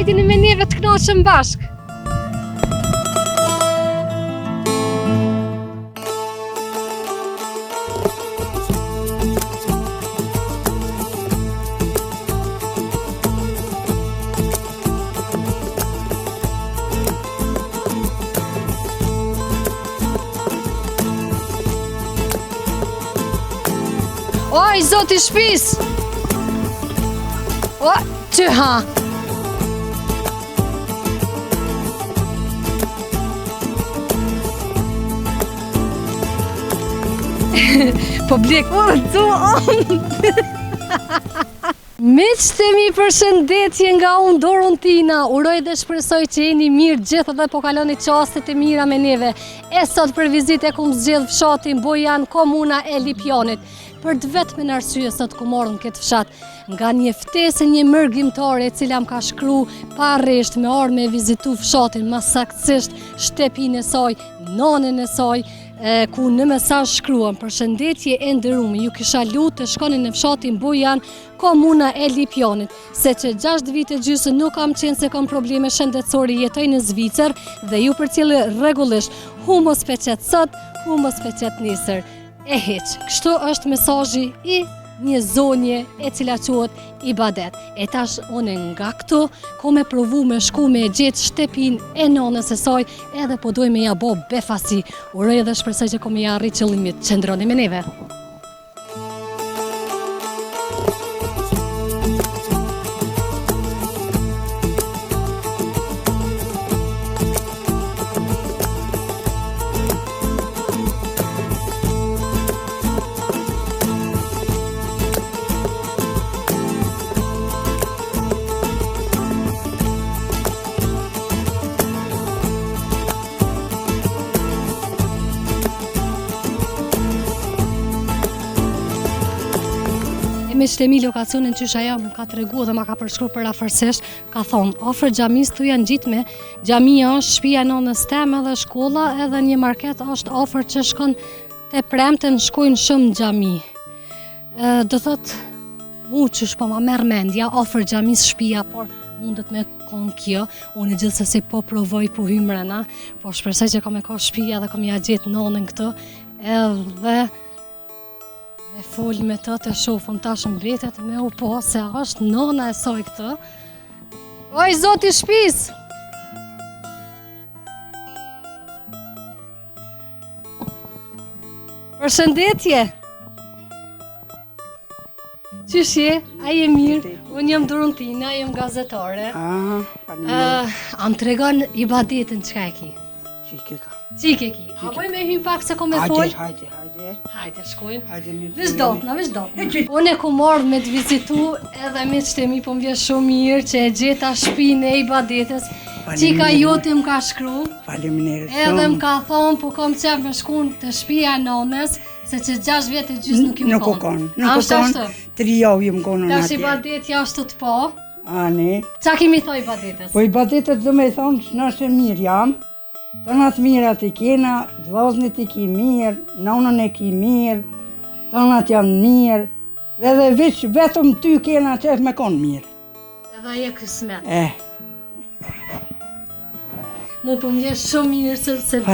Hajdini me neve të knoqëm bashk. Oj, zoti shpis! O, që ha! Po blek, miqtë mi, përshëndetje nga unë Dorën Tina. Uroj dhe shpresoj që jeni mirë gjithë dhe po kaloni qastet e mira me neve. E sot për vizitë kum zgjedh fshatin Bojan, komuna e Lipjanit. Për të vetëm në arsye sot ku morën këtë fshat nga një ftesë një mërgjimtare e cila më ka shkruar pa rresht me orë me vizitu fshatin, më saktësisht shtëpinë e saj, nonën e saj, ku në mesazh shkruan: përshëndetje e nderuar, ju kisha lutë të shkonin në fshatin Bojan, komuna e Lipjanit, se që 6 vite gjysmë nuk kam qenë se kam probleme shëndetësore, jetoj në Zvicër dhe ju përcjellë rregullisht, hu mos peqet sot, hu mos peqet nesër. E heq, kështu është mesazhi i një zonje e cila quhet Ibadet. E tash unë nga këtu, ku me provu me shku me gjetë shtëpinë e nonës së saj, edhe po duaj me ja bo befasi. Uroj dhe shpresoj që me ja arrit qëllimit. Qëndroni me neve. Me shtemi lokacionin që ajo më ka tregu dhe më ka përshkruar për afërsisht, ka thonë, afër xhamisë tu janë gjitme, xhamia është, shtëpia e nonës teme dhe shkolla, edhe një market është afër që shkon te premten, shkojnë shumë në xhami. Do thot, që po ma merr mendja, afër xhamisë shtëpia, por mundet me kon kjo, unë gjithsesi po provoj po hy mrena, po shpresoj që kam e ka shtëpia dhe kam ja gjetë nonën këtu, edhe me fol me të të shofëm tash mbretet me u po se është nona e saj këtë. Oj, zoti shpis! Përshëndetje! Qysh je? A je mirë? Unë jam Dorën Tina, jam gazetare. Am tregon Ibadetin çka e ki? Qike ki. A poj me hym pak se ko me fol? Hajde, shkojmë. Vish dotna. Unë e ku marrë me të vizitu edhe me qëtemi po më vjen shumë mirë që e gjeta shtëpinë e Ibadetës. Qika jote më ka shkru. Faleminderit. Edhe më ka thonë po kam qef me shkun të shtëpia e nonës, se që 6 vjet e gjysmë nuk ju konë. Nuk u konë. 3 javë ju më konë në atje. Tash Ibadetja është të po. Ani. Qa kemi thoj Ibadetës? Po Ibadetet do me thonë që nëse mirë jam, të nëtë mirat i kena, vllaznit i ki mirë, nonën e ki mirë, të nëtë janë mirë, edhe vetëm ty kena qef me konë mirë. Edhe je kësmet. Mu po më vjen shumë mirë se gjeta.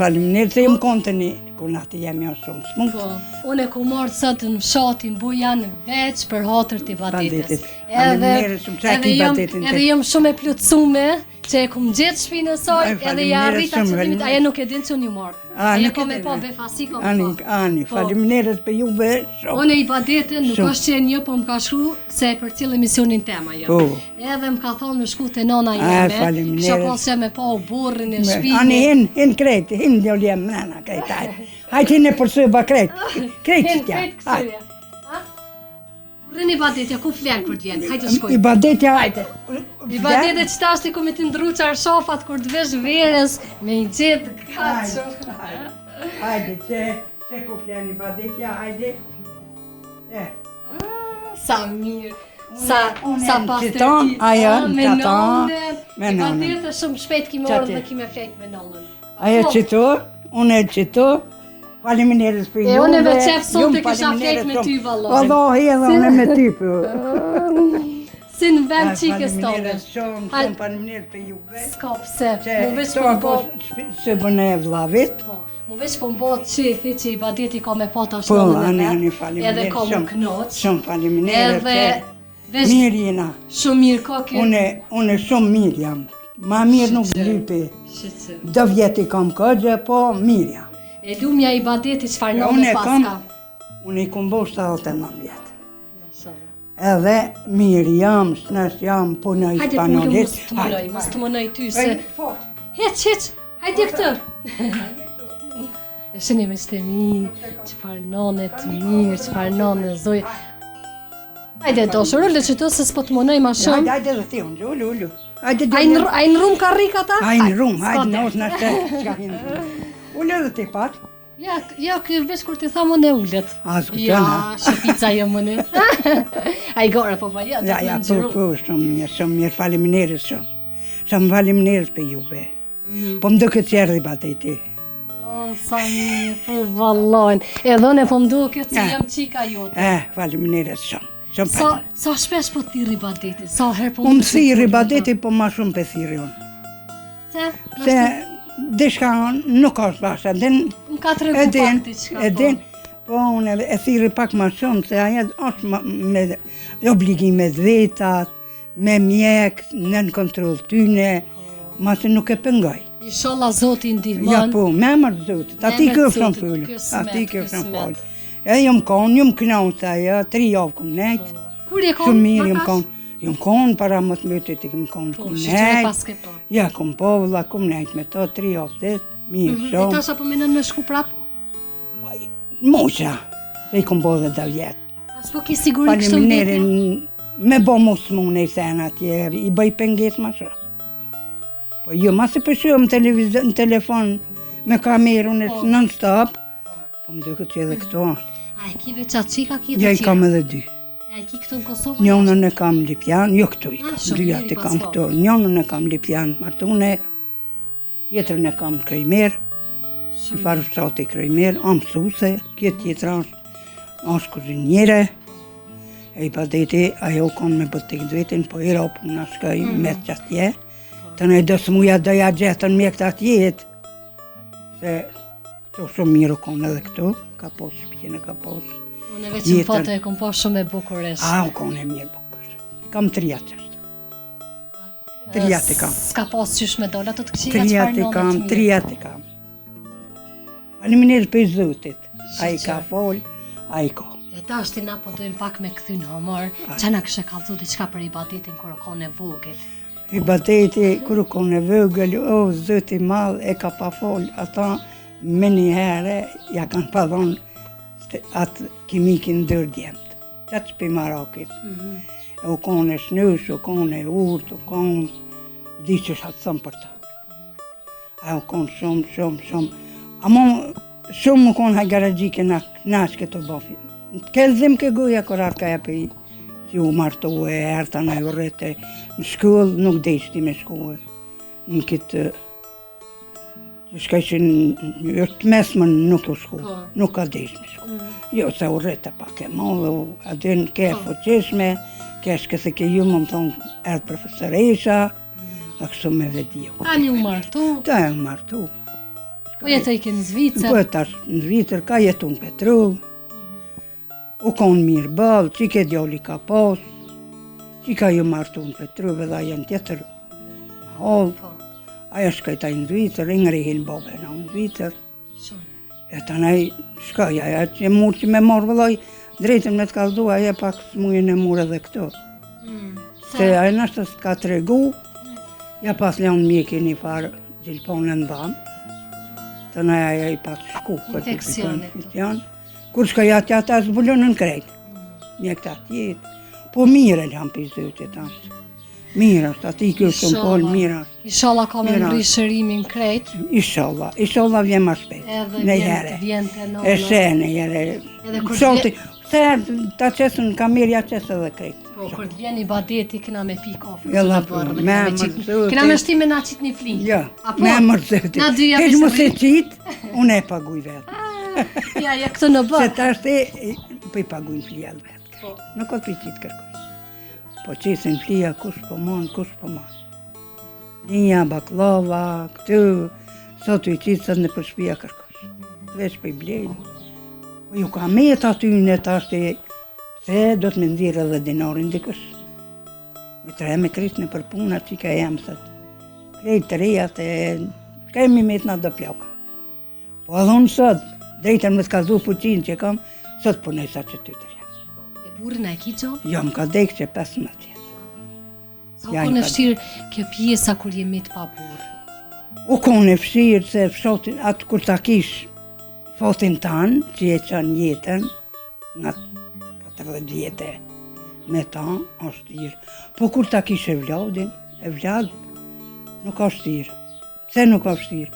Faleminderit se jam konë të një, ku nati jam jo shumë smut. Po, unë e ku marrë sot në fshatin Bojan veç për hatër të Ibadetës. Faleminderit shumë çka ki Ibadetin. Edhe jam shumë e plotësume që e kum gjetë shtëpinë e saj, edhe ja arrita qëllimit, ajo nuk e din që unë ju marrë. Ajo ka me po befasi ka me po. Ani, faleminderit për juve shumë. Unë Ibadetin nuk është qenë një, po më ka shkru se e për cilë emisionin tema jo. Edhe më ka thonë me shku të nona jeme, kisha pasë me po burrin e shtëpinë. Ani, hin krejt, hin djoli jem mrena, krejt, hajtë hin e përsëj ba krejt, krejt që tja. Rënë Ibadetja, ku flenë kur t'vjenë? Hajde shkojnë. Ibadetja... Ibadetja që tashti ku me t'i ndru qarshafat kur t'vesh verës, me i gjithë kaqë. Hajde, që ku flenë Ibadetja, hajde. Sa mirë, sa pastërti. Ajo, me nonën. Ibadetë shumë shpejt kime orën dhe kime flejt me nonën. Ajo që tu, unë e që tu. Faleminderit për juve. Unë e veçef sot të kisha flejt me ty, vallaj. Vallahi edhe unë me ty, për. Si në vend qikës tonë. Faleminderit shumë faleminderit për juve. S'ka pse, mu veç Këto po se bëne e vllavit. mu veç po mbot qefi që i badeti ka me pata Po, shnollën ani edhe faleminderit ka mu knoq. Shumë faleminderit. Edhe veç Mirë jena. shumë mirë ka kjo. Unë shumë mirë jam. Ma mirë nuk lypi. Shqyqy. Do vjeti kam këgje, po mirë jam. E lumja i badeti çfarë Unë nëme e pas kam- ka. Unë i kom bo 79 vjetë. Mashallah. Edhe mirë jam, s'nës jam, punoj Hajde Spanolit. mos të mënoj ty se... Heq, hajde këtë. E shëni me shte mi, qëfar nane të mirë, qëfar nane zoj. Hajde doshë, rullë që tu se s'po të mënoj ma shumë. Hajde dhe ti unë, ullu. Hajde A i në rumë ka rika ta? Hajde në rumë, hajde në osë në shte. Qka hinë në rumë. Ullu dhe ti pat. Ja, kjo veç kur ti tha më ne ullet. A, s'ku Ja, tëna. shëpica jo më ne. A i gore, po ja, të Ja, të në po, shumë mirë, faleminderit shumë. Shumë faleminderit për juve. Po më duke të qerë dhe bateti. Sa mirë, për vallojnë. Edhe ne po më duket që jam qika jote. Faleminderit shumë. Shumë Sa faleminderit. sa shpesh po thirri badeti? Sa herë po Unë thiri bateti, po ma shumë për thiri unë. Se? Se dishka nuk është basha, din Më ka të regu pak diçka. e din, po unë e thiri pak ma shumë, se aja është me obligime vetat, me mjek, në kontrol tyne, ma se nuk e pëngoj. Inshallah Zoti ndihmon. Ja po, me mërë zotit, ati Emër kjo Zotit, shumë fëllë, kismet, ati kjo shumë kismet. fëllë. E jëmë konë, jëmë knau të aja, 3 javë këmë nejtë, Kur je kon? shumë mirë jëmë konë. Jëmë konë, para më të mëtit i këmë konë, Po, këmë shqyqyre pas nejtë. ke po. Ja, këmë po, vëlla, këmë nejtë me to, 3 javë dhe, mirë E shumë. tash apo menon me shku prap? Musha, se i kom bo dhe dhe vjetë. As po ki siguri kështu mbetje? Faleminderit, me bo mus mune i sen atje, i bëj penges ma shumë. Po jo, ma se përshuam në telefon me kamerun e non stop, po më duket që edhe këto është. A e ki veç atë qika ki Ja të i kam edhe dy. A e ki këtu në Kosovë? Njënën e kam Lipjan, jo këtu i kam, shumë dyja mirë, të kam pas këtu. Njënën e kam Lipjan Martune, tjetërën e kam Krejmer, i farë fshati Krejmer, am mësuse, kjetë tjetër është kuzinjere, e i badeti, ajo konë me bëtik dvetin, po i rapu në shkaj me të qastje, të ne dësë muja dëja gjetën mjek të atjetë, se këto shumë mirë konë edhe këtu, ka posë shpjene, ka posë. Unë veç në foto e kom po shumë e bukuresh. A, u konë e mirë bukër. Kam 3 qështë. 3 i kam. S'ka pas qysh me dola të të këqia 3 qëfar i nëmet kam, mirë. 3 i kam. Faleminderit për zotit. A i ka fol, a i ka. E ta është na po dojmë pak me këthy në homor, që na kështë e kalzu diçka për i badetin kërë ka në vogël. I bateti, kërë konë e vëgëll, o, zoti madh e ka pa fol, ata me një herë, ja kanë pa dhonë atë kimikin dërë djemët. Qatë shpi Marakit. E u konë e shnës, u konë e urt, u konë, di që shatë thëmë për ta. A u konë shumë. Amo, shumë u konë hajgaragjike nashke të bofi. Kelzim ke goja kër ka e për i, që u martu e erta në e rrete, në shkull nuk deshti me shkull. Në këtë, që shka që është mesmën nuk u shkull, nuk ka desh me shkull. Jo, se u rrete pak e mollu, adin ke foqeshme, ke shke se ke ju më thonë erë profesoresha, a kështu me vedio. Tani u martu, Ta e martu. po jetë i ke në Po Zvicër. e tash në Zvicër ka jetu në Petru, u konë mirë balë, që ke djoli ka pos, që ka ju martu në Petru, dhe janë tjetër holë, Po, aja shkajta në Zvicër, e ngrihin bobe në Zvicër, shumë. e ta nej shkaj, aja që murë që me morë vëlloj, drejtën me të kaldu, aja pak smujën e murë edhe këto. Se aja nështë s'ka të regu, ja pas leon mjeki një farë gjilponë në dhamë, të nej aja i pas shku, Infekcionit. Kur shka ja tja ta zbulon në krejt, mjek të atjet, po mire lë hampi zëtit ashtë. Mirë është, ati kjo shumë polë, mirë është. Inshallah ka me Mira. ngri shërimin krejt. Inshallah vjen ma shpejt, Edhe në jere. vjen të nëna. E shene jere, Edhe kur shoti, se ta qesën kamerë, ja qesë edhe krejt. Po, kur të vjen i badeti, kena me pi kafë. Jella, që po, në bërë, dhe me kena me emër qit- zotit. Kena me shti me na qit një flinë. Jo, Apo? me emër zëti. Na dyja Keq me mu se shërim. qitë, unë e paguj vetë. Ja, këtë në Se bërë. ta shte, po i paguj në flijallë vetë. Po. Nuk o të qitë kërkush. Po qesin flia, kush po mon. Linja, baklava, këtu, sot u i qitësat në për shpia kërkosh. Veç për i blejnë. Po ju ka met aty në tashti, se do të me ndhirë edhe dinarin dikës. Me tre me krisë në për puna që ka jam sot. Krejt të rejat e kemi met nga do pjauka. Po edhe unë sot, drejtën me të kazu fuqinë që kam, sot punoj sa që ty të rejat. E burën e ki gjo? Jo, më ka dekë që 15 jetë. Sa u konë e fështirë kjo pjesa kur jemi të pa burë? U konë e fështirë se fshotin, atë kur ta kish fotin tanë, që e qanë jetën, nga 40 vjetë me ta, është tirë. Po kur ta kish e vladin, nuk është tirë. Pse nuk është tirë?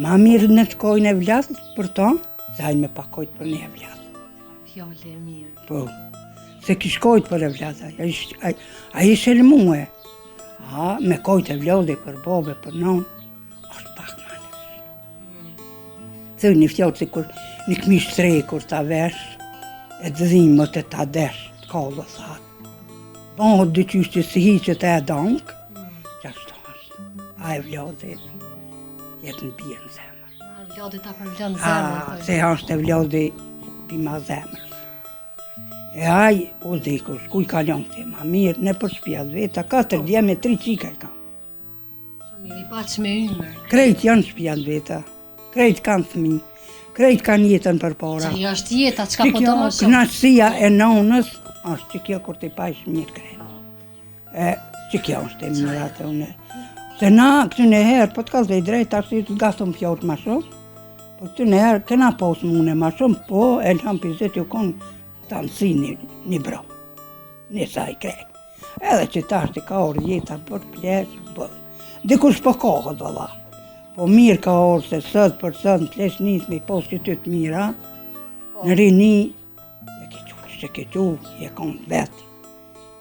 Ma mirë në të kojnë e vladë për ta, se hajnë me pakojt për një e vladë. Fjole e mirë. Po, se kish kojt për e vladë, a ishe lë muë. Me kojt e vladë për bobe, për non, është pak ma nësh. Thë një fjallë se kur një këmish të rej kur ta vesh, e të dhimët e ta desh, të kallë, thatë. Bëhët dy qysh që si hi që të e dankë, që ashtë është. A e vladë jetë në bjerë në zemër. A vladë ta për vladë në zemër. Se është e vladë pima zemër. E aj, o dikur, kuj kalon të ma mirë, në për shpjat veta, 4 dje me 3 qika e kam. Shumë mirë, i paq me ymër. Krejt janë shpjat veta, krejt kanë fëmi, krejt kanë jetën për para. Që jo është jeta, qka po të më shumë? Knaqësia e nonës, është që kjo kur të i pajsh mirë krejt. Që kjo është e mirë atë une. Se na, këtë në herë, po të kalë dhe i drejt, ashtë të gasëm fjort ma shumë, po këtë në herë, këna posë mune ma shumë, po, e lëham pizet ju konë ta mësi një bro, një saj krejt. Edhe që ta është i ka orë jeta për plesh, dikush po kohët valla. Po mirë ka orë se sët për sët në plesh njës me i posë që ty të mira, në rini, je ke qu, je konë vetë,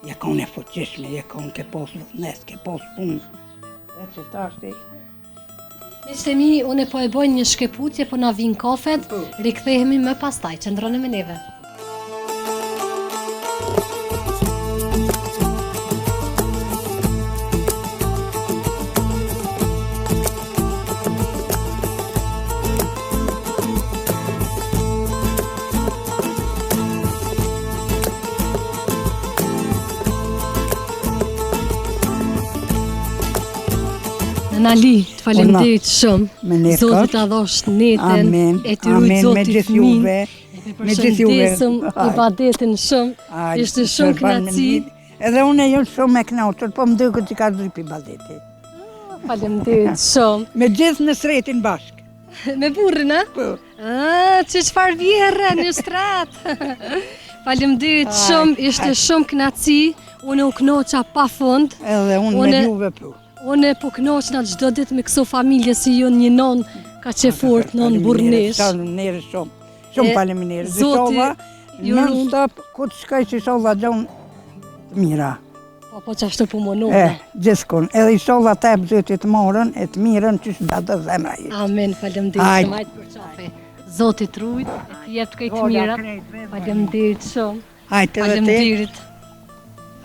je konë e fuqishme, je konë ke posë vëznes, ke posë punë. Edhe që ta është i... Miqtë e mi, unë po e bojnë një shkeputje, po na vinë kafet, rikthehemi më pastaj, qëndroni me neve. Nali, të falemderit shumë, Zotit ta dhosh netën, e të rujt Zotit fëmin, e përshëndesëm i badetin shumë, ishte shumë knaci. Edhe unë e jënë shumë e knaqër, po më dëgët që ka dhryp i badeti. Falemderit shumë. Me gjithë në sretin bashkë. Me burrin, a? Po. Që qëfar vjerë në stratë. Falemderit shumë, ishte shumë knaci, unë u knoqa pa fund. Edhe unë me juve po. Unë po knoqna çdo ditë me këso familje si ju një non ka që fort, non burnesh. Faleminderit shumë, shumë faleminderit. Zoti, non stop, ku të shkaj që inshallah gjon të mira. Po që ashtu po monove. Gjithkun, edhe inshallah ta e Zoti të morën, e të mirën që shda të zemra jetë. Amen, faleminderit shumë, hajtë për qafe. Zoti të rujt, e të jetë këj të mirat. Faleminderit shumë. Hajtë edhe te. Faleminderit.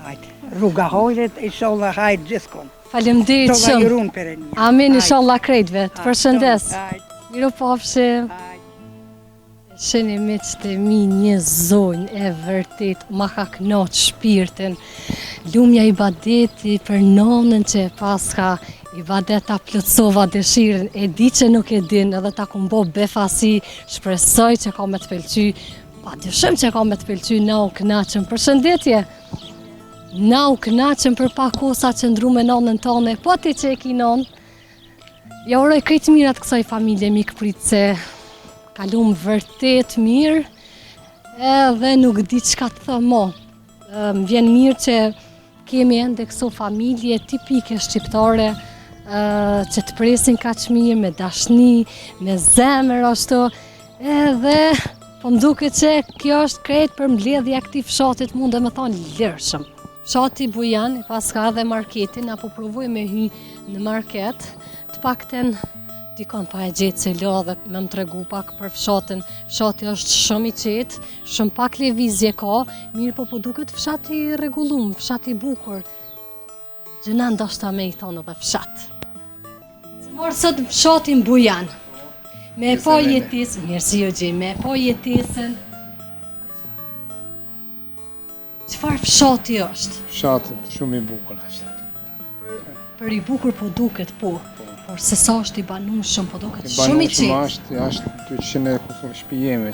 Hajtë, rruga hojret, inshallah hajtë gjithkun. Faleminderit shumë. Amin, inshallah krejtve. Të përshëndes. Miru pafshim. Sheni miqtë e mi, një zonjë e vërtet ma ka knaq shpirtin. Lumja i badeti për nonën që e paska, i badeta plotësova dëshiren, e di që nuk e din, edhe ta ku mbo befasi, shpresoj që ka me të pëlqy, pa dyshim që ka me të pëlqy, na u knaqëm. Përshëndetje. Na u knaqëm për pak kosa që ndru me nonën tone, po ti që e ki nonë. Ja uroj krejt mirat kësaj familje mikprit se kalum vërtet mirë, edhe nuk di çka të thëmë mo. Më vjen mirë që kemi ende këso familje tipike shqiptare, që të presin kaq mirë, me dashni, me zemër ashtu, edhe po më duket që kjo është krejt për mbledhje aktiv fshatit, mund dhe me thonë lirshëm. Fshati Bujan, pas ka dhe marketin, apo provoj me hy në market, të pakten dikon pa e gjetë se lo dhe me më tregu pak për fshatin. Fshati është shumë i qetë, shumë pak lëvizje ka, mirë po duket fshati i rregullum, fshati i bukur. Gjëna ndoshta me i thonë edhe fshat. Se morë sot fshatin Bujan. Me e po jetesën, mirë si jo gjej, me e po jetesën. Çfarë fshati është? Fshati shumë i bukur është. Për i bukur po duket po, por se sa është i banueshëm po duket I shumë i banueshëm qetë. është 200 kusur shtëpi jemi.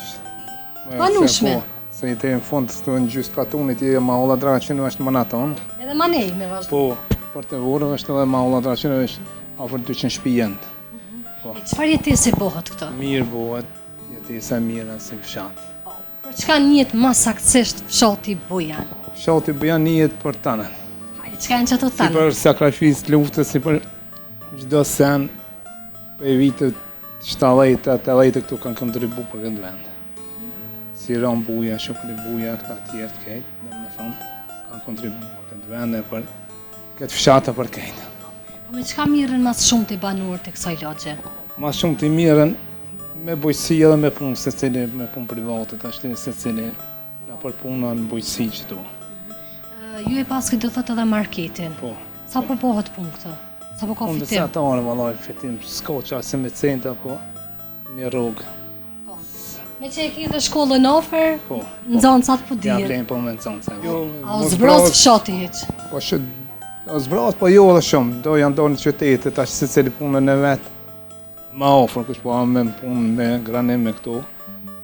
Banueshme? Se i të në fund të në gjysë katunit i ma olla draqënë është më naton. Edhe manej me vazhdo. Po, për të vurë është edhe ma olla draqënë është afër 200 shtëpi jendë. E çfarë jetese bëhet këto? Mirë buhet, jetesa mirë si fshat. Për çka njihet më saktësisht fshati Bujan? Fshati Bujan njihet për tanën. Hajde, çka janë çato Si tanë? për sakrificë luftës, si për çdo sen për vitet 70-80 këtu kanë kontribu për këtë vend. Si Ram Buja, Shokri Buja, këta tjerë të kejtë, dhe me thonë, kanë kontribu për këtë vend e për këtë fshata për kejtë. Po me çka mirën mas shumë të banuar të kësaj lagje? Ma shumë të mirën me bujësi edhe me punë, se cili me punë privatet, ashtë se cili në për punë në bujësi qëtu. Ju e paske do thotë edhe marketin. Po. Sa po bëhet punë këto? Sa po ka Unë fitim? disa të anë, valoj, fitim, s'ko që asë me centa, po, një rrugë, Me që e ki dhe shkollën ofër, po. nxënësat po Ja dihet. vlen po me nëzënce. A o zbros fshati hiq? Po që, o zbros, po jo edhe shumë, do janë do në qytetet, ashtë se cili punën e vetë, ma ofër, kështë po me punë me granim me këto,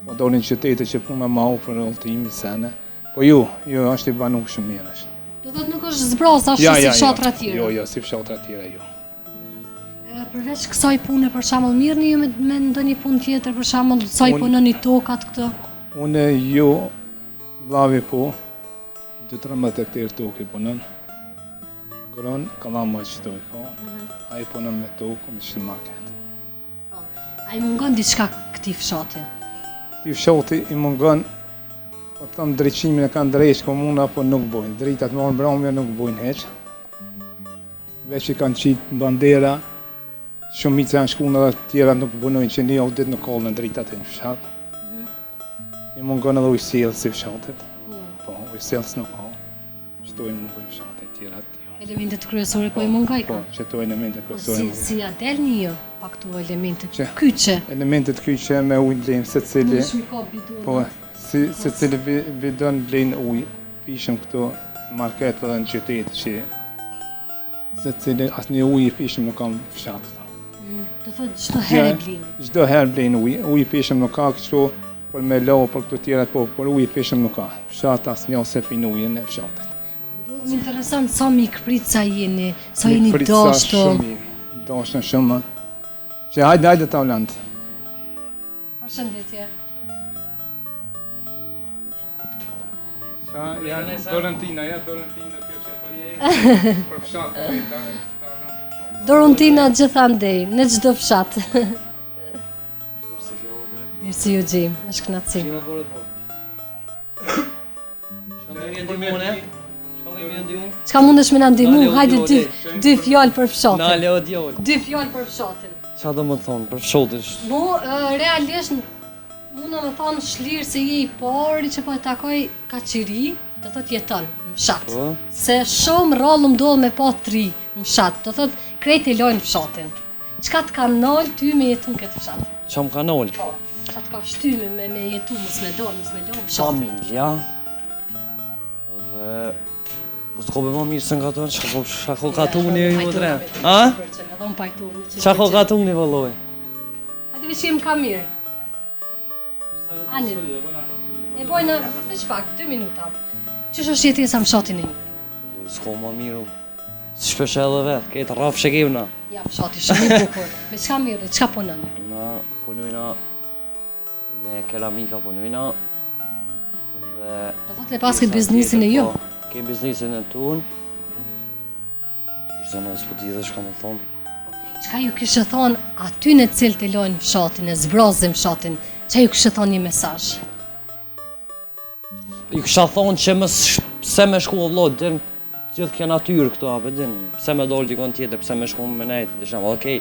po do në qytetet që punë ma ofër, ultimi sene, po jo, është i banu shumë mirë është. Do thotë nuk është zbros, ashtu si fshatra tjera. Jo, si fshatra tjera, jo. Përveç kësaj pune për shembull mirëni ju me ndonjë punë tjetër për shembull sa i punoni tokat këtë. Unë jo, vlavi po, 2-13 hektarë tokë i punën. Kërën, kalama që të i ka, a i punën me tokë, me qëtë market. A i mungon diçka këtij fshati? Ti fshati i mungon, po të thëmë drejqimin e kanë drejqë komuna, po nuk bojnë. Drejtat më mbrëmje nuk bojnë heqë. Veç i kanë qitë bandera, shumica janë shkunë edhe tjera nuk bunojnë që një audit nuk kallë në drejtat e në fshat. I mungon edhe ujësjelë si fshatit. Po, ujësjelë s'nuk ka. Qëto i mungon fshatit tjera tjo. Elementet kryesore po i mungoj Po, ka? qëto elementet Po, kryesore. si ja delni ju pa këtu elementet Që? kyçe? Elementet kyçe me ujë blejnë se cili, Nuk shmi ka bidon. po, se cili bidon blejnë ujë, pishëm këto market edhe në qytet që se cili asë një ujë i pishëm nuk kam fshatë. Do thotë çdo herë blini. Çdo herë blejnë ujë i pishëm nuk ka kështu, për me lau për këto tjera, po për ujë i pishëm nuk ka. Fshatë asë një ose pinë ujën e fshatët. Më intereson sa mikprit sa jeni, sa jeni dashtë. Dashtën shumë. Që hajde ta ulant. Përshëndetje. Dorentina kjo që për fshatë. Dorontina gjithandej, në çdo fshat. Mirë si ju gjim, është kënaqësi. Çka mundesh me na ndihmu? Hajde dy fjalë për fshatin. Nale o djol. 2 fjalë për fshatin. Qa do më thonë, për fshotish? Mu, realisht, mu në më thonë shlirë se je i pari që po e takoj kaqiri, do thot jeton në fshat. Po? Se shumë rrallë më dollë me pa 3 në fshat, do thot krejt e lojnë fshatin. Qka të ka nalë ty me jetu në këtë fshat? Qa më ka nolë? Po, qka të ka shtyme me jetu, mos me dollë, mos me lojnë fshat. Familja. Dhe... Po s'ko be ma mirë se nga tonë, qa ko katuni i më tre? A? Edhe unë pajtoni. Qa ko katuni vëlloj? Ati veç jem ka mirë. Anin. E bojna, veç pak, 2 minuta. Qësh është jetesa në fshatin e një? S'ko ma miru. Si shpesh edhe vetë, kejtë rraf që kevna. Ja, fshati shumë i bukur. Me çka mirë, çka punon? Na punojna me keramika punojna. Dhe... Do thotë le pas këtë biznesin e ju. Po, ke biznesin e tunë. Ishtë në s'po di dhe shka më thonë. Çka ju kishë thonë aty në cilë të lojnë fshatin, e zbrazin fshatin, çka ju kishë thonë një mesazh? I kësha thonë që pse me shku o vlot, din gjithë kjo natyrë këtu, ape din, pse me dollë dikon tjetër, pse me shku me nejtë, dhe shemë, okej,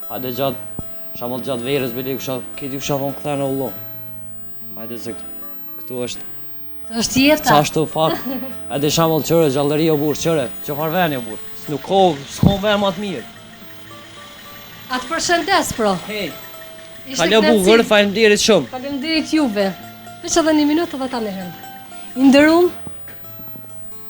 hajde gjatë Shamall gjatë verës bile këti kisha thonë këthe në ullo. Hajde se këtu është Është jeta. qashtu fakt. Hajde shamall qëre, gjallëria burë, qëre, që harveni burë. Nuk s'kon ven më të mirë. Atë përshëndes, pro. Hej, Ishte kalë knatësi. bukur, faleminderit shumë. Faleminderit juve. Veç edhe 1 minutë dhe ta nehen. I nderuam.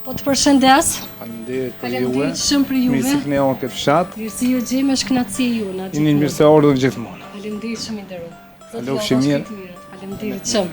Po të përshëndes. Faleminderit për juve. Faleminderit shumë për juve. Mirë si këne on këtë fshat. Mirësi ju gjej me shkënaqësi ju na. Jeni mirëseardhur gjithmonë. Faleminderit shumë i nderuam. Kalofshi mirë. Faleminderit shumë.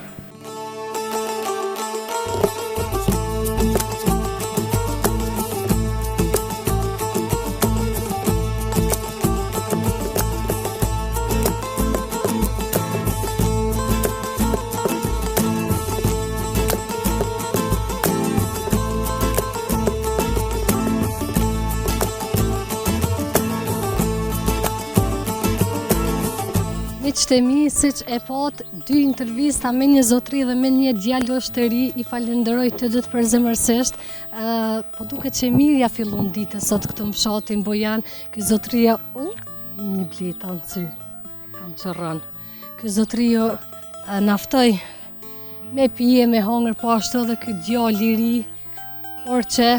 Miqtë e mi, siç e pat, 2 intervista me një zotri dhe me një djalosh të ri, i falenderoj të dytë përzemërsisht. Po duket që mirë ja fillon ditës sot këtu në fshatin Bojan. Ky zotria, një bleta në sy, kam qërran. Ky zotria naftoj me pije, me hongër, po ashtu edhe ky djali i ri, por që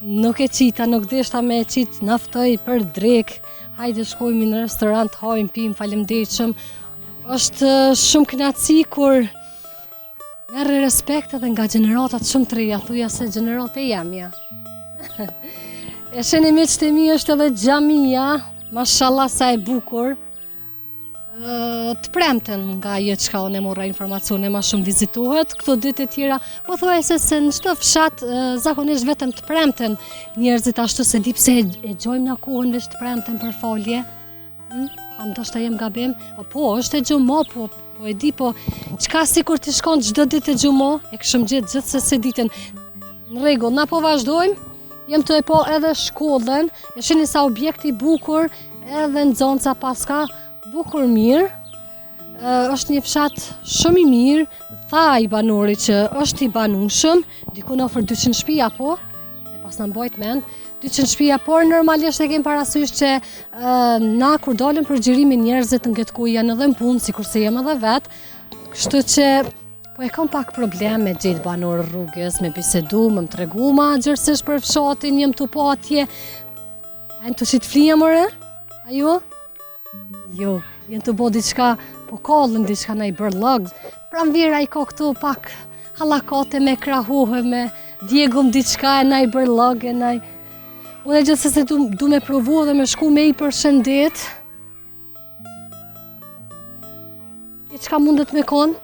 nuk e qita, nuk deshta me e qit, naftoj për drek. Hajde shkojmë në restorant, hajmë, pim, faleminderit shumë. Është shumë kënaqësi kur merr respekt edhe nga gjeneratat shumë të reja, thuja se gjenerat e jamja. E sheni miqtë e mi, është edhe xhamia, mashallah sa e bukur. Të premten nga ajo çka unë morra informacione ma shumë vizitohet, këto ditë e tjera, po thuaj se në çdo fshat zakonisht vetëm të premten njerëzit ashtu se di pse e gjojmë na kohën veç të premten për falje. A ndoshta jem gabim? Po, është e gjumo, po e di, po çka sikur ti shkon çdo ditë e gjumo, e kishëm gjetë gjithsesi ditën. Në rregull, na po vazhdojmë. Jem të e po edhe shkollën, e shihni sa objekti bukur, edhe nxonca paska bukur mirë, është një fshat shumë i mirë, tha i banori që është i banueshëm, diku në ofër 200 shtëpia po, e pas në mbajt mend, 200 shtëpia, por normalisht e kem parasysh që na kur dalëm për xhirimin njerëzit nga ku janë edhe në punë, sikurse jam edhe vet, kështu që po e kam pak problem me gjetë banor rrugës, me bisedu, me më tregu ma gjërësish për fshatin, jem të po atje. A në të qitë flija mëre? A ju? Jo, jenë të bo diçka, po kallën diçka na i bërlëg. Pranvera i ka këtu pak halakate me krahuhe, me djegum diçka e na i bërlëg, e na i... Unë e gjithsesi du me provu dhe me shku me i përshëndet. E çka mundet me konë?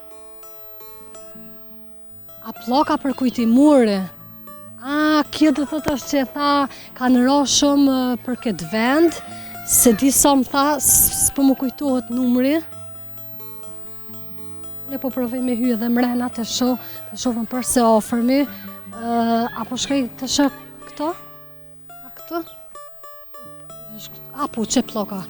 A pllaka për kujtimore? Kjo dhe thot është që e tha kanë ra shumë për këtë vend, se di sa më tha, s'po më kujtohet numri. Ne po provoj me hyj edhe mrena të shohëm përse afërmi. Apo shkoj të shoh këto? A këto? Apo që pllaka.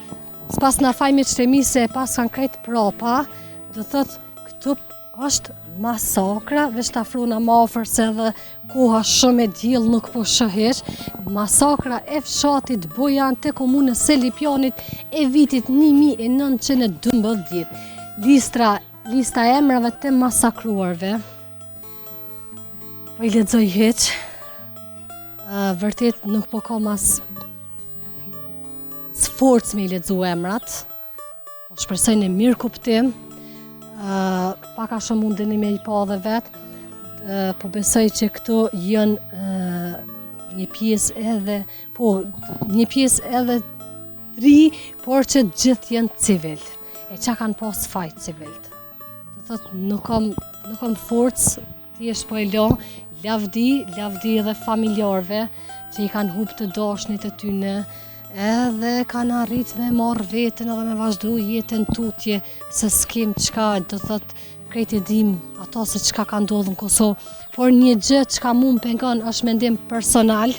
S'pas na fajmi qëtemi se pas kanë krejt prapa, dhe thot këtu është masakra, veç të afrona ma ofër se edhe koha shumë e djellë nuk po shëheq. Masakra e fshatit Bojan të komunës Selipjanit e vitit 1912. Lista e emrave të masakruarve. Po i lexoj hiq. Vërtet nuk po ka mas forcë me i lexu emrat. Po shpresoj në mirë kuptim. Paka shumë mundeni me i pa dhe vetë, po besoj që këto jënë një pjesë edhe, një pjesë edhe ri, por që gjithë jënë civil. E qa kanë pas fajt civil. Dhe thotë, nuk kam forcë, thjesht po e lo, lavdi edhe familjarve, që i kanë hub të dashnit e tyne, edhe kanë arrit me marrë vetën edhe me vazhdu jetën tutje, se s'kem qka, do thot, krejt e dim ato se qka ka ndodhë në Kosovë, por një gjë qka mu më pengon është mendim personal,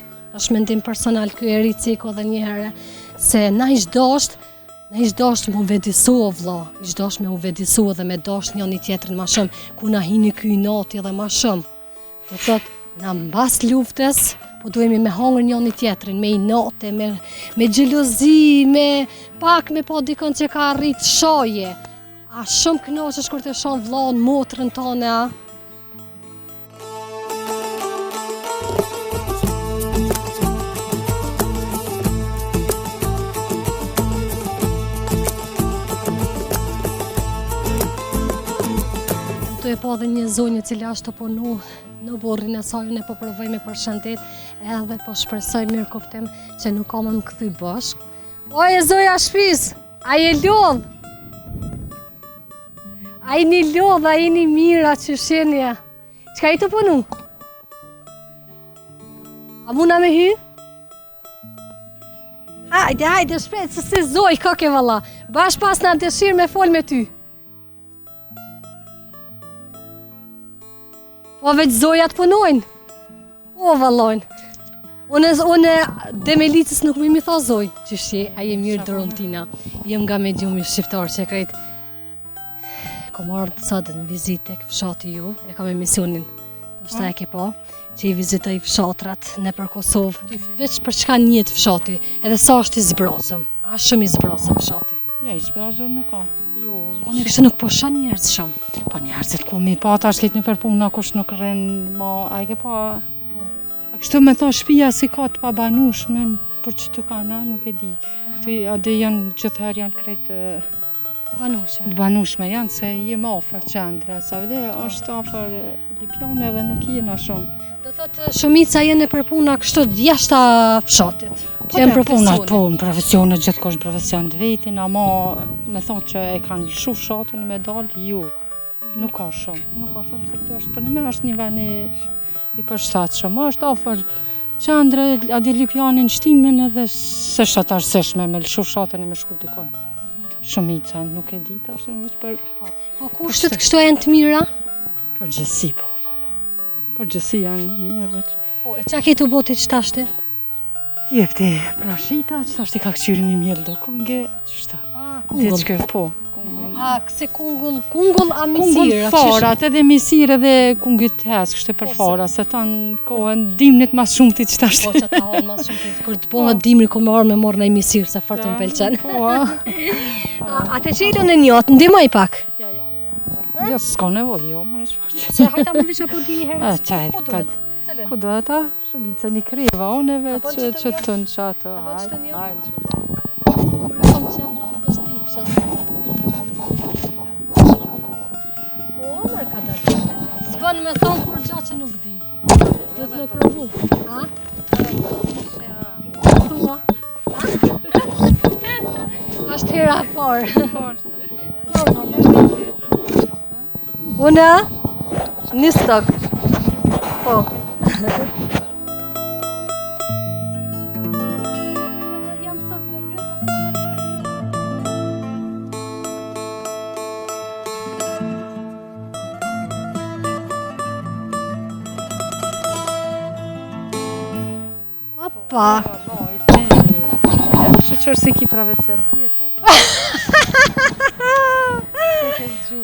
kjo e riciko dhe një herë, se na ish dasht mu vedisu o vlla, ish dasht me u vedisu edhe me dasht një tjetrin ma shumë, ku na hini ky nati edhe ma shumë. Do thot, Na mbas luftës, po duhemi me hongër njëri tjetrin, me inate, me xhelozi, me po dikon që ka arrit shoje. A shumë kënaqesh kur të shoh vllahun, motrën tonë, a? Të e po dhe një zonjë cila është të punu në burrin e saj, ne po provoj me përshëndet edhe po shpresoj mirë kuptim që nuk ka më kthy bashk. Oje zoja shtëpis, a je lodh? A jeni lodh, a jeni mira që shenja? Çka i të punu? A muna me hy? Hajde, shpejt, se si zoj, ka ke valla. Bash pas na dëshirë me fol me ty. Po veç zojat punojnë. O, vallojnë. Unë Demelicës nuk mi tha zoj. Qështje, a je mirë Dorontina. Jem nga mediumi shqiptar që krejt. Kom ardhë sot në vizitë e fshati ju. E kam emisionin. Shta e ke po. Që i vizitoj fshatrat në për Kosovë. Veç për çka njët fshati. Edhe sa është i zbrozëm. A shumë i zbrozëm fshati. Ja, i zbrozur nuk ka. Unë kështë nuk po shën njerëz shumë. Po njerëzit ku mi pa ta shkit në përpuna kush nuk rrin ma, a i ke pa... A kështu me tha shpia si ka të pabanushmen, për që të kana, nuk e di. Këtu ade janë gjithëherë janë krejt të banushme janë, se jem afer qendra, sa vede është afer Lipjane edhe nuk jena shumë. Do thotë shumica jenë për puna kështu jashta fshatit. Po të përpunat, po në profesionet, gjithkosh në profesion të vetin, ama me thonë që e kanë lëshu fshatin me dalë, ju, nuk ka shumë. Nuk ka shumë, se këtu është për në me është një vend i përshtatë shumë. Është afer qendre, adi Lipjanin shtimin edhe se shatarseshme me lëshu fshatin e me shku dikon. Shumica, nuk e di, ta është një për... Po kushtet kështu janë të mira? Përgjësi, po, përgjësi janë një veç. Po, qa ke të botit që tashti? Jefti prashita, që tashti ka këqyri një mjellë do kunge, qështa. Kungull. Diçke, po. A, këse kungull a misirë? Kungull farat, edhe misirë edhe kungit hes, kështë për fara, se tanë kohën dimnit mas shumë ti që tashti. Po, që ta halë mas shumë ti, kur të bëhet dimri ku me orë me morë në i misirë, se fort më pelqen. Po, A të qelën e njotë, ndimoj pak? ja, s'ka nevoj, jo, më në shfartë. Se hajta më visha po di herë. Ku do ata? Shumica një kriva, oneve që të në qatë. që të një? Po, mërë ka të. S'bën me thonë kur gjatë që nuk di. Dhe të me provu. A? Thua? Ashtë hera e parë. Unë? Një stok. Po. Jam sot me gripës. Opa. Shqyqër si ki profesion.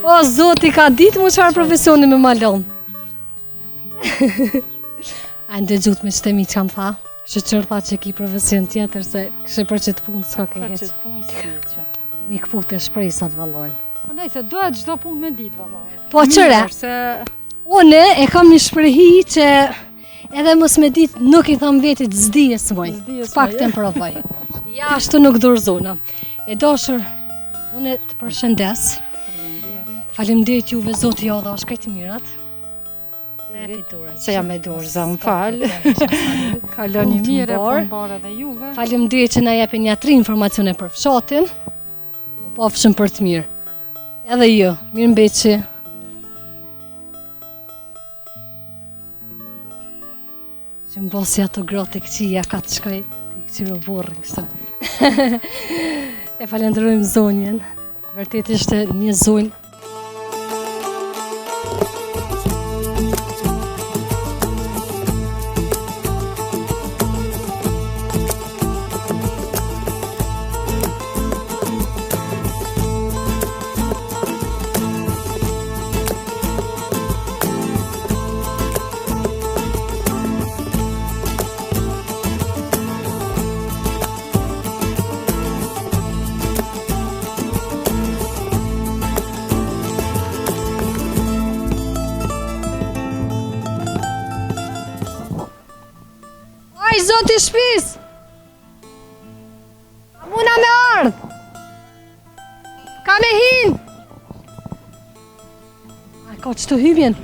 O, zoti ka ditë mu qarë profesioni me malon. A ndë gjutë me qëtemi që kam tha, shqyqër tha që ki profesion tjetër, se kështë për që të punë s'ka ke heqë. Mi këpute shpresat vallojnë. Po nejse, dohet çdo punë me ditë, valla. Po qëre, une e kam një shprehi që edhe mos me ditë nuk i tham vetit zdijes moj, pak të më provoj. Ja, ashtu nuk dorëzona. E dashur, une të përshëndes. Faleminderit juve, Zoti ja dha shkret mirat. Se jam e dorëza, më falë. Kaloni mirë, punë bare dhe juve. Faleminderit që na jepin ja 3 informacione për fshatin. U pafshëm për të mirë. Edhe jo, mirë mbeqi. Që më bosi ato grote këqia ka të shkoj të këqiro burrin kështu. E falenderojmë zonjen. Vërtet ishte një zonjë Aj, zoti shpis! A muna me ardh! Ka me hin! A ka qëto hymjen?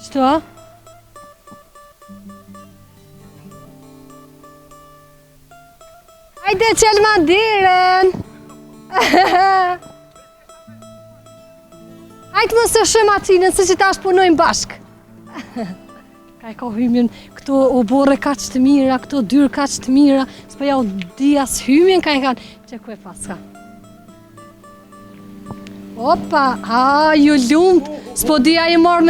Qëto, a? Hajde qel ma diren! Hajde më së shëm atinën, se që ta është punojnë bashk. Ka e ka hymjen, këto obore kaq të mira, këto dyrë kaq të mira, s'po ja u di as hymjen ka e kanë, që ku e paska. Opa, ju lumt, s'po di a i morë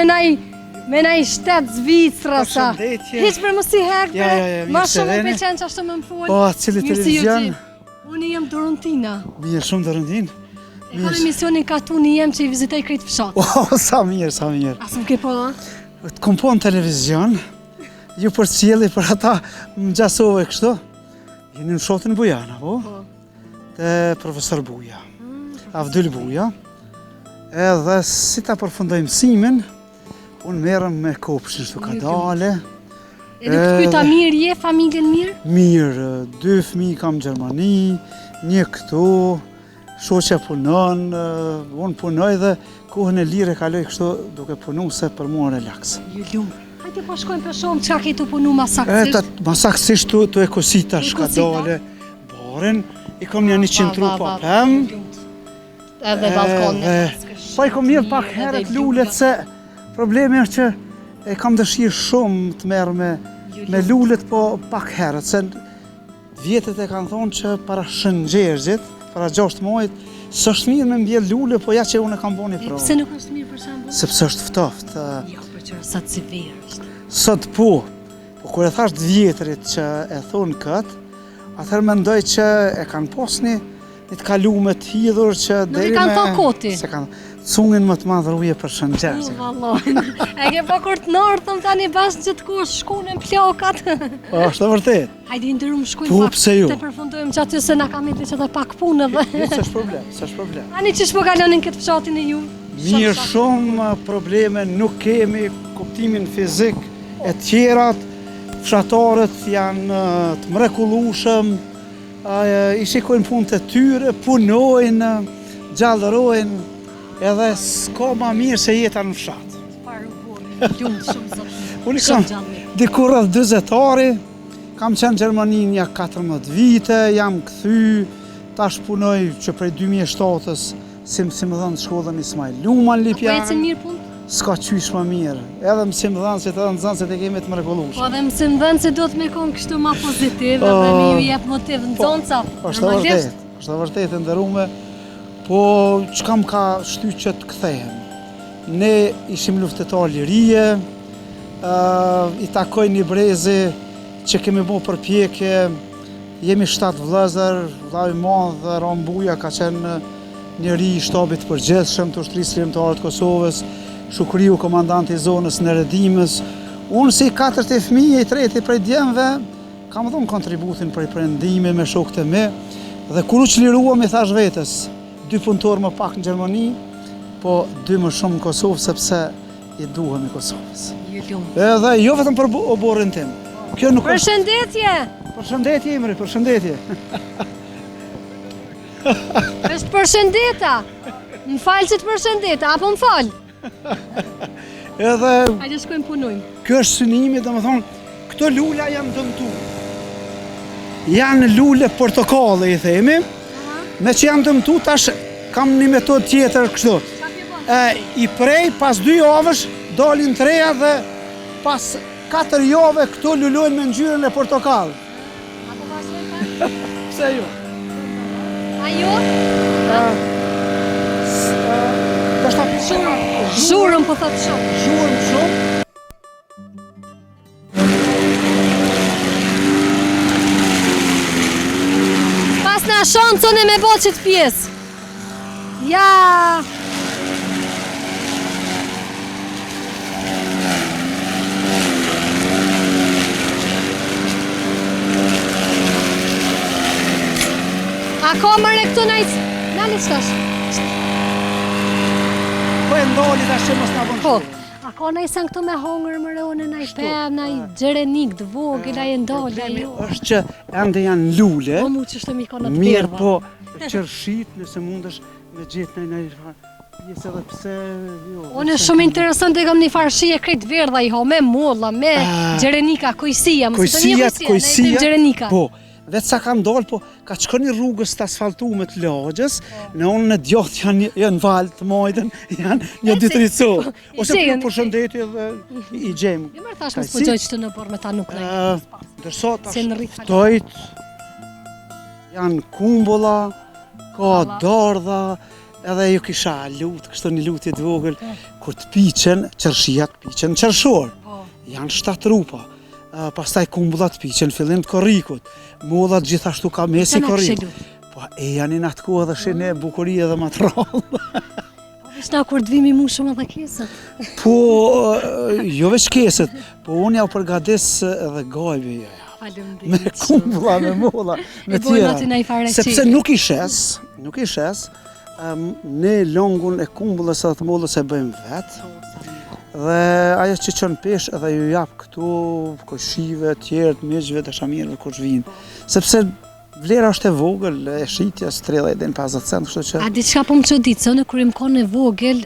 me naj shtetë Zvicra sa. Përshëndetje. Hiq për mësi hekë, Ja, mirë ma se shumë më veni. pëlqen që ashtu më më folë. Po, cili Mirë si ju televizion? gjithë. Unë jem Dorontina. Mirë shumë të rëndin. E kam emisionin Katuni jem që i vizitoj krejt fshat. Sa mirë, sa mirë. Asë më ke po, a? Të kom po në televizion, ju për cili për ata më gjasove kështu. Jeni në shotin Bujana, po? Te profesor Buja, Avdyl Buja. Edhe si ta përfundoj mësimin, unë merrem me kopshin shtu ka dale. Edhe këtë pyta mirë je, familjen mirë? Mirë, 2 fëmijë kam në Gjermani, 1 këtu, shoqja punon, unë punoj dhe kohën e lirë e kaloj kështu duke punu se për mua relaks. Ju lumë. Hajde po shkojmë për shumë, qka ke të punu masaksisht? Masaksisht tu e kosita shkadale, baren, i kom një 100 tru pa pëm. Edhe balkon. Po i kom mirë pak herët lullet se problemi është që e kam dëshirë shumë të merë me lullet, po pak herët, se vjetët e kanë thonë që para shëngjergjit, para 6 muajt, s'është mirë me mbjell lullet, po ja që unë e kam bo një provë. Pse nuk është mirë për shembull? Sepse është ftoft. Jo, për që sa të severë është. Sot po kur e thash të vjetrit që e thonë këtë, atëherë mendoj që e kanë posni një të kalume të hidhur që Nuk e kanë thënë koti. Se kanë cungin më të madh rruje për shëngjergjit. Vallon. E ke pa kur të nërtëm tani bashkë që të kush shkune në plokat. Po, është e vërtet. Hajde ndërum shkojmë Po, pak. pse jo? Të përfundojmë që aty se na ka meti që të pak punë edhe. S'është problem, s'është problem. Ani që shpo kalonin këtë fshatin e ju? Mirë shumë probleme nuk kemi, kuptimin fizik e tjerat, fshatarët janë të mrekullueshëm, i shikojnë punët e tyre, punojnë, gjallërojnë, edhe s'ka ma mirë se jeta në fshat. Parë burë, lumë shumë zotë. Unë kam dikur rreth 40 ari, kam qenë në Gjermani nja 14 vite, jam kthy, tash punoj që prej 2007-ës si mëdhënë të shkollën Ismail Luman Po Lipjani. ecën mirë punë? S'ka qysh më mirë, edhe mësimdhënësit edhe nxënësit e kemi të mrekullueshëm. Po edhe mësimdhënë se do të me konë kështu ma pozitiv dhe me ju jep motiv në zonca. Është e vërtet, është e vërtet e nderume, po çka më ka shty që të kthehem. Ne ishim luftëtar lirie, i takoj një brezi që kemi bo përpjekje, jemi 7 vëllezër, vllai i madh Ram Buja ka qenë njëri i shtabit të përgjithshëm të ushtrisë kombëtare të Kosovës, Shukriu, komandanti i zonës në Redimës. Unë si 4 fëmijë, i treti prej djemve, kam dhënë kontributin për i prendime me shokët e mi, dhe kur u çliruam i thash vetes, 2 punëtor më pak në Gjermani, po 2 më shumë në Kosovë, sepse i duhem i Kosovës. Edhe jo vetëm për oborrin tim. Kjo nuk është... Përshëndetje! Përshëndetje Imri, përshëndetje. Është përshëndeta! Më falë që të përshëndeta, apo më falë? Edhe Hajde shkojmë punojmë. kjo është synimi, domethënë, këto lula janë dëmtu. Janë lule portokalle i themi. Me që janë dëmtu, tash kam një metodë tjetër kështu. I prej pas 2 javësh dalin të reja dhe pas 4 jave këto lulojnë me ngjyrën e portokall. Apo vazhdojmë? Pse jo? A jo? Do shta shumë. Zhurëm po thotë shumë. Zhurëm shumë. Pas na shancën e me bo qëtë pjesë. Ja! A ka mërë e këtu najtë? Nali qëtash? Po e ndoli tash që mos na bën Po, shumë. A ka nëjë sen këtu me hongër më rënë, nëjë pëm, nëjë gjerenik të vogël, a e ndalë, Problemi është që ende janë lule, Po mu që shtë mi ka në të mirë berdha. po qërshit nëse mundesh me gjetë në pjesë edhe pse jo. Unë shumë interesant e kam një farë e krejt verdha i ho, me molla, me gjerenika, kojësia, më së të një kojësia, gjerenika. Po, vetë sa kam dalë, po ka qëko një rrugës të asfaltume të lagjës, në unë në djotë janë valë të majtën, janë një dy tri copë. Ose për shëndetje dhe i gjemë. Jo mërë thash më s'po gjoj që të në borë me ta nuk në Dërso tash ftojt, janë kumbolla, ka dardha, edhe ju kisha lutë, kështu një lutje të vogël, kur të piqen, qërshia të piqen qërshor, janë 7 trupa. Pastaj kumbullat piqen fillim të korrikut, mollat gjithashtu ka mesi korrikut. Po e janë në atë kohë edhe shenë bukurie edhe matrall. Shna kur të vimi mu shumë edhe kesët. Po, jo veç kesët, po unë ja u përgadis edhe gajbi. Me kumbulla, me molla, me tjera. Sepse nuk i shes, ne longun e kumbullës edhe të mollës e bëjmë vetë. Dhe ajo që qënë pesh edhe ju japë këtu kojshive, tjerët, miqve të shamirëve kur vinë. Sepse vlera është e vogël, e shitja, strela e den 50 cent, kështu që... A diçka po më çudit, se unë kur im konë e vogël,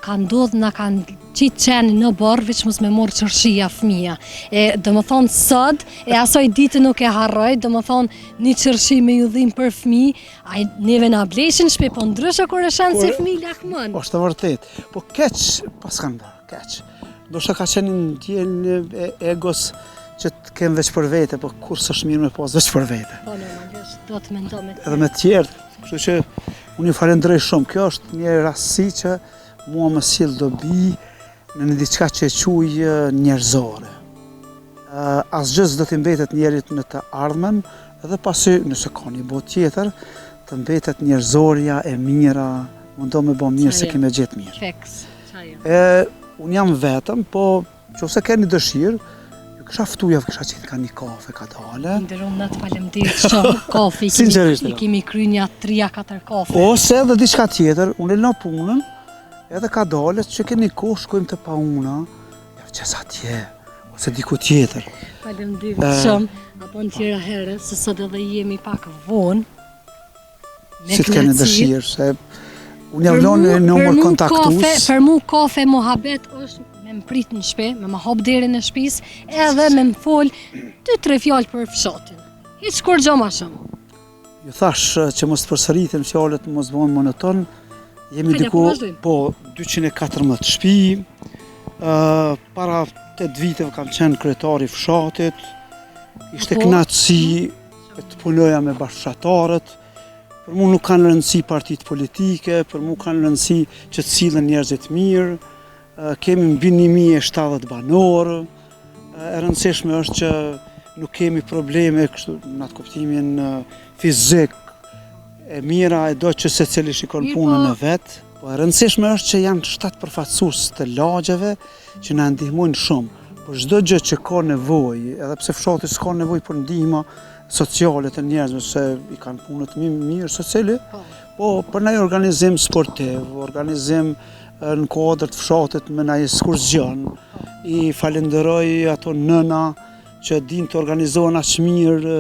ka ndodhë na kanë qitë qeni në borë, veç mos me morë qërshia fëmija. Do më thonë sot, e asoj ditë nuk e harroj, do më thonë një qërshi me ju dhim për fëmi, a neve na bleshin shpe, po ndryshe kur e shenë si fëmi lakmën. Po është të vërtet, po keq pas kanë bërë, keq. Do shta ka qenë një djelë egos që të kemë veç për vete, po kur së është mirë me pas veç për vete. Po normalisht, do të mendo me edhe me tjertë, kështu që unë ju falendrej shumë. Kjo është një rastësi që mua më sill dobi në një diçka që e quj njerëzore. Asgjë s'do t'i mbetet njerit në të ardhmen, edhe pasi nëse ka një botë tjetër, të mbetet njerëzorja e mira, mundo me bo mirë se kime gjetë mirë. Feks, qaja. Unë jam vetëm, po nëse keni dëshirë, kisha ftuja, kisha qitë ka një kafe, ka dale. Ndërëm në të falemderit shumë kafe, i kemi kry një 3-4 kafe. Ose edhe diçka tjetër, unë e lë punën, edhe ka dale, që keni kohë shkojmë të pauna, ja qes atje, ose diku tjetër. Falemderit shumë, apo në tjera herë, se sot edhe jemi pak vonë, si të keni dëshirë, se unë javlonë e nëmër kontaktus. Për mu kafe mohabet është me më prit në shpe, me më hap derën e shpis, edhe me më fol 2-3 fjallë për fshatin. Hiç kur gjo ma shumë. Ju thash që mos të përsëritin fjallet, mos bëhen monoton. Jemi diku, po, 214 shtëpi, para 8 viteve kam qenë kryetari fshatit, ishte kënaqësi të punoja me bashkëtarët. Për mu nuk kanë rëndësi partitë politike, për mu kanë rëndësi që të sillen njerëzit mirë. Kemi mbi 1070 banorë, e rëndësishme është që nuk kemi probleme kështu në atë kuptimin fizik, e mira e do që secili shikon punën e vet, po e rëndësishme është që janë 7 përfaqësues të lagjeve që na ndihmojnë shumë. Por çdo gjë që ka nevojë, edhe pse fshati s'ka nevojë për ndihmë sociale të njerëzve se i kanë punët mirë sociale, po për ndaj organizim sportiv, organizim në kodër të fshatit me na ekskursion. I falenderoj ato nëna që din të organizohen aq mirë,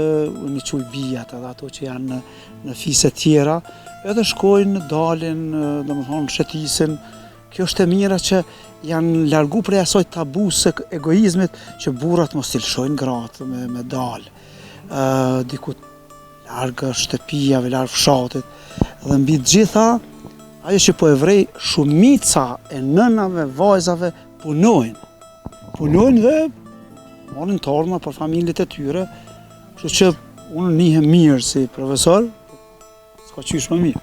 unë i quj bijat edhe ato që janë në fise tjera, edhe shkojnë, dalin, domethënë shetisin. Kjo është e mira që janë largu prej asoj tabu së egoizmit që burrat mos i lshojnë gratë me dalë. Diku largë shtëpijave, largë fshatit. Dhe mbi të gjitha, ajo që po e vrej, shumica e nënave, vajzave punojnë. Punojnë dhe marrin torna për familjet e tyre, kështu që unë nihem mirë si profesor, s'ka qysh më mirë.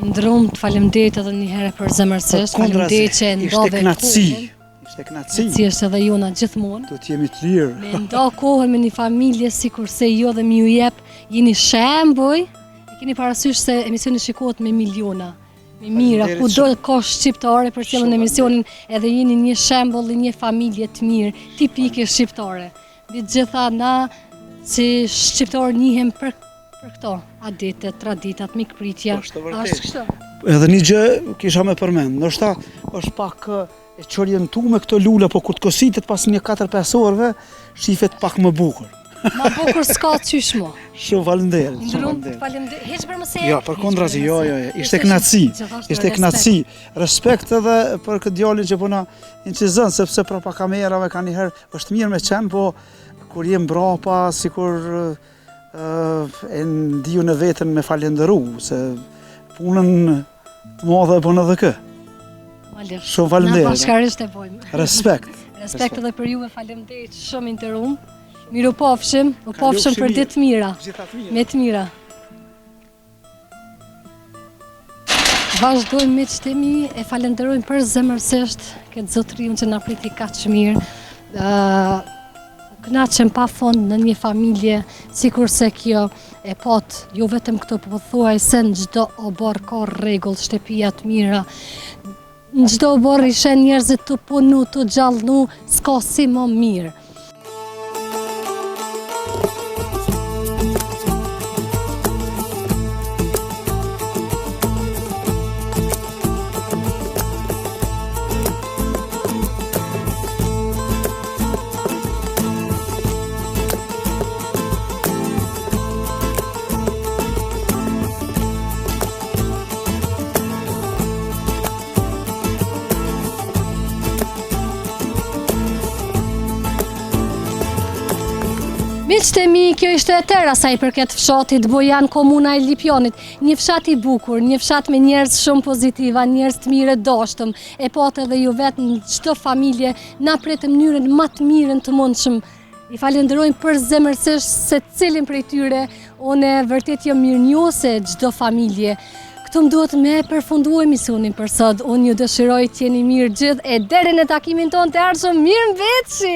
Ndrum të falemderit edhe një herë për zemërsisht, falemderit që ndove kohën. Ishte knaci. Si është edhe jona gjithmonë. Do t'jemi të lirë. Me nda kohën me një familje si kurse jo dhe mi ju jep, jeni shembull. Keni parasysh se emisioni shikohet me miliona, me mira, ku do ka shqiptare për cilën emisionin edhe jeni një shembull i një familje të mirë, tipike shqiptare. Mbi të gjitha na si shqiptar njihem për këto, adetet, traditat, mikpritja. Ashtë kështu. Edhe një gjë kisha me përmend, ndoshta është pak e çorientuar me këto lule, po kur të kositet pas një 4-5 orëve, shifet pak më bukur. Ma bukur s'ka qysh mo. Shumë faleminderit. Ndrum, faleminderit. Hiç për mëse. Jo, përkundrazi, jo. Ishte kënaqësi. Ishte kënaqësi. Respekt edhe për këtë djalin që po na incizon, sepse prapa kamerave ka një herë është mirë me qenë, po kur jem brapa, sikur e ndiju në veten me falendëru, se punën të madhe e bën edhe kë. Shumë Na faleminderit. bashkarisht e bojmë. Respekt. Respekt edhe për juve, faleminderit shumë interum. Miru pofshim, u pofshim për ditë mira, me të mira. Vazhdojmë me qëtë mi, e falenderojmë për zemërsisht këtë zotriun që na priti kaq mirë. Kënaqem pa fond në një familje, sikur se kjo e pot, jo vetëm këto po thuaj se në çdo obor ka rregull, shtëpia të mira. Në çdo obor ishen njerëzit të punu, të gjallnu, s'ka si më mirë. Miqtë e mi, kjo ishte e tëra sa i përket fshatit Bojan, komuna e Lipjanit. Një fshat i bukur, një fshat me njerëz shumë pozitiva, njerëz të mirë dashtëm. E patë edhe ju vetë në çdo familje na pret në mënyrën më të mirën të mundshëm. I falenderojmë për zemërsisht se cilin prej tyre, unë vërtet jam mirënjohëse çdo familje. Këtu më duhet me përfundu emisionin për sot. Unë ju dëshiroj të jeni mirë gjithë e deri në takimin tonë të ardhshëm, mirë mbetëshi!